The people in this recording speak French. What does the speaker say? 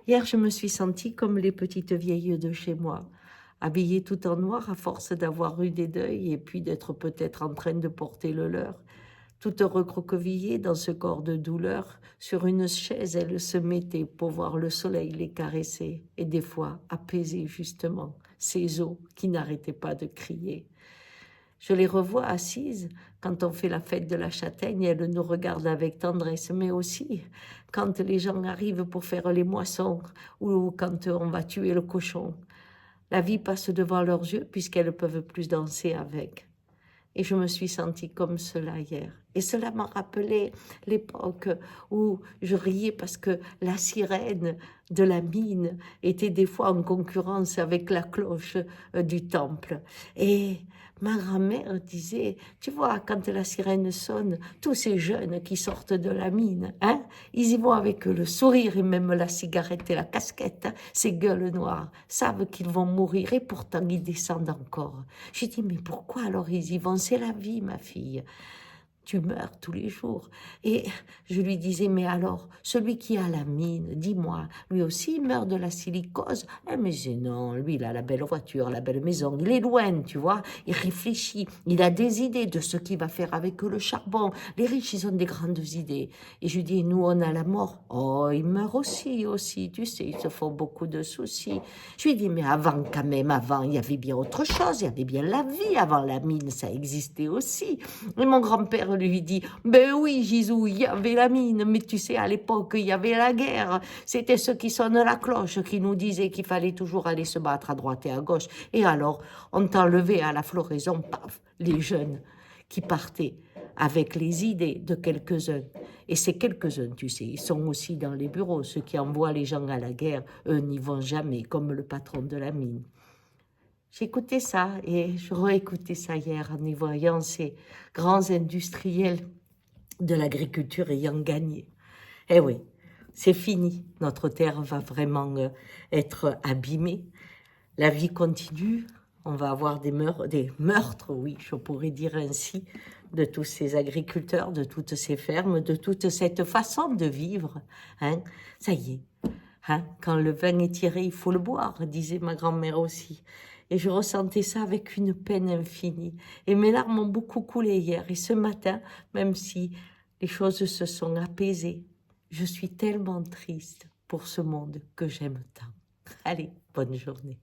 Hier, je me suis sentie comme les petites vieilles de chez moi, habillées tout en noir à force d'avoir eu des deuils et puis d'être peut-être en train de porter le leur. Toutes recroquevillées dans ce corps de douleur, sur une chaise, elles se mettaient pour voir le soleil les caresser et des fois apaiser justement ces os qui n'arrêtaient pas de crier. Je les revois assises quand on fait la fête de la châtaigne, elles nous regardent avec tendresse, mais aussi quand les gens arrivent pour faire les moissons ou quand on va tuer le cochon. La vie passe devant leurs yeux puisqu'elles peuvent plus danser avec. Et je me suis sentie comme cela hier. Et cela m'a rappelé l'époque où je riais parce que la sirène de la mine était des fois en concurrence avec la cloche du temple. Et ma grand-mère disait, tu vois, quand la sirène sonne, tous ces jeunes qui sortent de la mine, hein, ils y vont avec le sourire et même la cigarette et la casquette, hein, ces gueules noires, savent qu'ils vont mourir et pourtant ils descendent encore. J'ai dit, mais pourquoi alors ils y vont? C'est la vie, ma fille. Tu meurs tous les jours. Et je lui disais, mais alors, celui qui a la mine, dis-moi, lui aussi il meurt de la silicose? Elle me disait, non, lui, il a la belle voiture, la belle maison, il est loin, tu vois, il réfléchit, il a des idées de ce qu'il va faire avec le charbon. Les riches, ils ont des grandes idées. Et je lui dis, nous, on a la mort. Oh, il meurt aussi, tu sais, ils se font beaucoup de soucis. Je lui dis, mais avant, quand même, avant, il y avait bien autre chose, il y avait bien la vie, avant la mine, ça existait aussi. Et mon grand-père lui dit, ben oui, Gisou, il y avait la mine, mais tu sais, à l'époque, il y avait la guerre. C'était ceux qui sonnent la cloche qui nous disaient qu'il fallait toujours aller se battre à droite et à gauche. Et alors, on t'enlevait à la floraison, paf, les jeunes qui partaient avec les idées de quelques-uns. Et ces quelques-uns, tu sais, ils sont aussi dans les bureaux. Ceux qui envoient les gens à la guerre, eux n'y vont jamais, comme le patron de la mine. J'écoutais ça et je réécoutais ça hier en y voyant ces grands industriels de l'agriculture ayant gagné. Eh oui, c'est fini. Notre terre va vraiment être abîmée. La vie continue. On va avoir des meurtres, oui, je pourrais dire ainsi, de tous ces agriculteurs, de toutes ces fermes, de toute cette façon de vivre. Hein. Ça y est, hein, quand le vin est tiré, il faut le boire, disait ma grand-mère aussi. Et je ressentais ça avec une peine infinie. Et mes larmes ont beaucoup coulé hier. Et ce matin, même si les choses se sont apaisées, je suis tellement triste pour ce monde que j'aime tant. Allez, bonne journée.